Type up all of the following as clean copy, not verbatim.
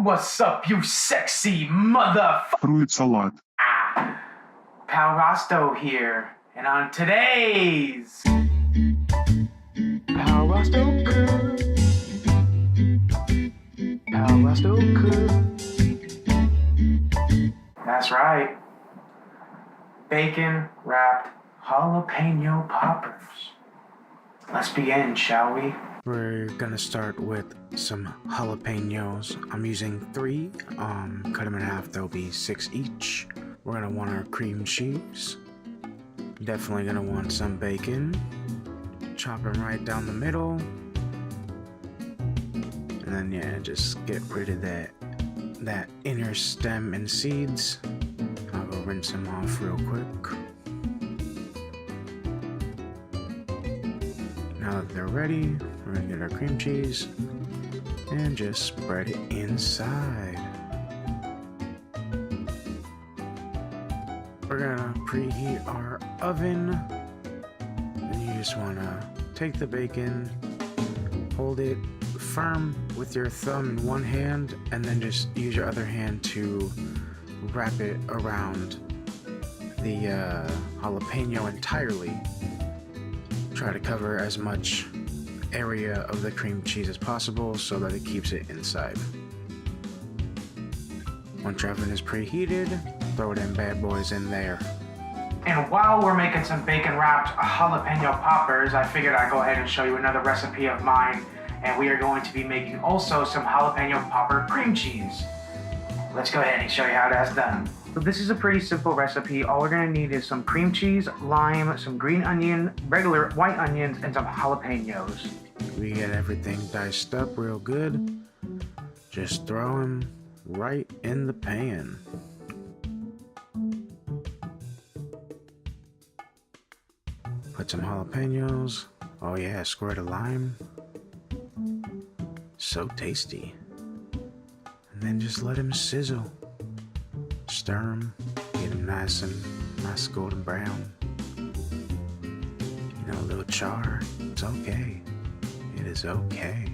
What's up, you sexy motherfucker? Fruit salad. Pal Rasto here, and on today's Pal Rasto Cook. Pal Rasto Cook. That's right. Bacon wrapped jalapeno poppers. Let's begin, shall we? We're gonna start with some jalapenos. I'm using 3. Cut them in half, there'll be 6 each. We're gonna want our cream cheese. Definitely gonna want some bacon. Chop them right down the middle. And then yeah, just get rid of that inner stem and seeds. I'll go rinse them off real quick. Now that they're ready, we're gonna get our cream cheese and just spread it inside. We're gonna preheat our oven. And you just wanna take the bacon, hold it firm with your thumb in one hand, and then just use your other hand to wrap it around the jalapeno entirely. Try to cover as much area of the cream cheese as possible so that it keeps it inside. Once your oven is preheated, throw them bad boys in there. And while we're making some bacon wrapped jalapeno poppers, I figured I'd go ahead and show you another recipe of mine. And we are going to be making also some jalapeno popper cream cheese. Let's go ahead and show you how that's done. So this is a pretty simple recipe. All we're gonna need is some cream cheese, lime, some green onion, regular white onions, and some jalapenos. We get everything diced up real good. Just throw them right in the pan. Put some jalapenos. Oh yeah, squirt of lime. So tasty. And then just let them sizzle. Stir them, get them nice golden brown. You know, a little char. It's okay. It is okay.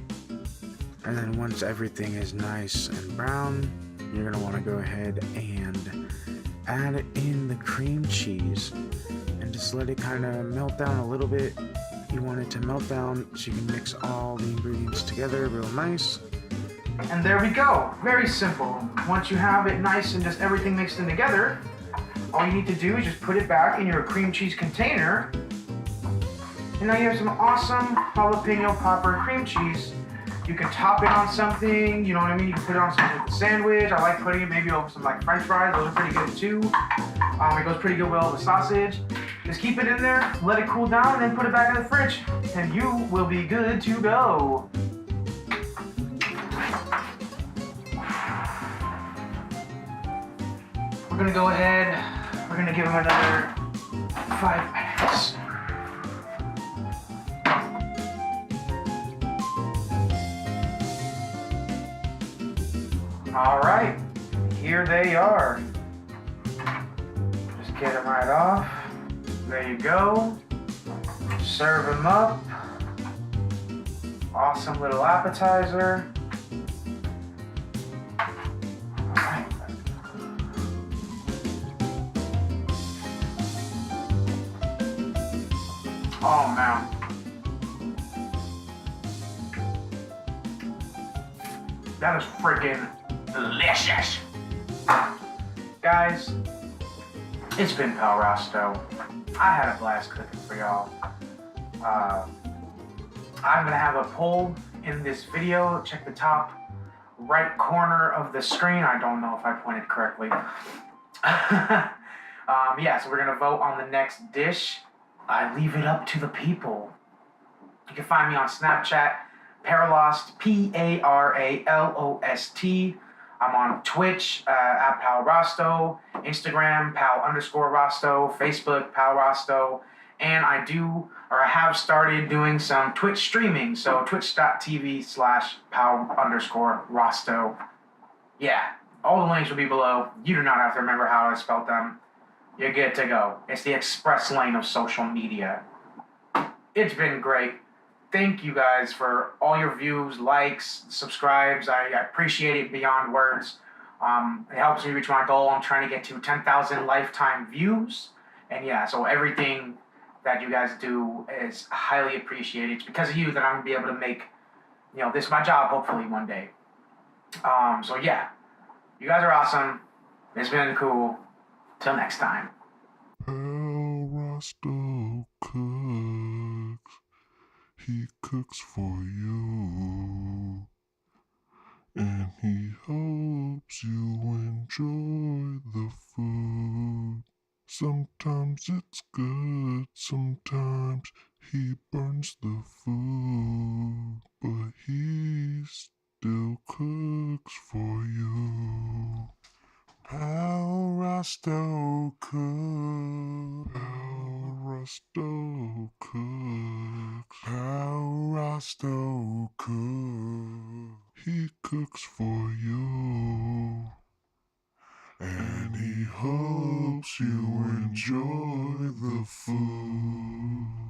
And then once everything is nice and brown, you're gonna want to go ahead and add in the cream cheese and just let it kind of melt down a little bit. You want it to melt down so you can mix all the ingredients together real nice. And there we go. Very simple. Once you have it nice and just everything mixed in together, all you need to do is just put it back in your cream cheese container. And now you have some awesome jalapeno popper cream cheese. You can top it on something, you know what I mean? You can put it on something with a sandwich. I like putting it maybe over some like French fries. Those are pretty good too. It goes pretty good well with sausage. Just keep it in there, let it cool down, and then put it back in the fridge. And you will be good to go. We're gonna go ahead, we're gonna give them another 5 minutes. All right, here they are. Just get them right off. There you go. Serve them up. Awesome little appetizer. All right. Oh man. That is freaking delicious. Guys, it's been Pal Rasto. I had a blast cooking for y'all. I'm gonna have a poll in this video. Check the top right corner of the screen. I don't know if I pointed correctly. Yeah, so we're gonna vote on the next dish. I leave it up to the people. You can find me on Snapchat, Paralost, Paralost. I'm on Twitch at Pal Rasto, Instagram Pal_Rasto, Facebook Pal Rasto, and I have started doing some Twitch streaming, so twitch.tv/Pal_Rasto. Yeah, all the links will be below. You do not have to remember how I spelled them. You're good to go. It's the express lane of social media. It's been great. thank you guys for all your views, likes, subscribes. I appreciate it beyond words. It helps me reach my goal. I'm trying to get to 10,000 lifetime views. And yeah, so everything that you guys do is highly appreciated. It's because of you that I'm going to be able to make, this my job hopefully one day. So yeah, you guys are awesome. It's been cool. Till next time. Pal Rasto cooks. He cooks for you. And he hopes you enjoy the food. Sometimes it's good, sometimes he burns the food, but he still cooks for you. Pal Rasto cooks. Pal Rasto cooks. Pal Rasto cooks. He cooks for you. And he hopes you enjoy the food.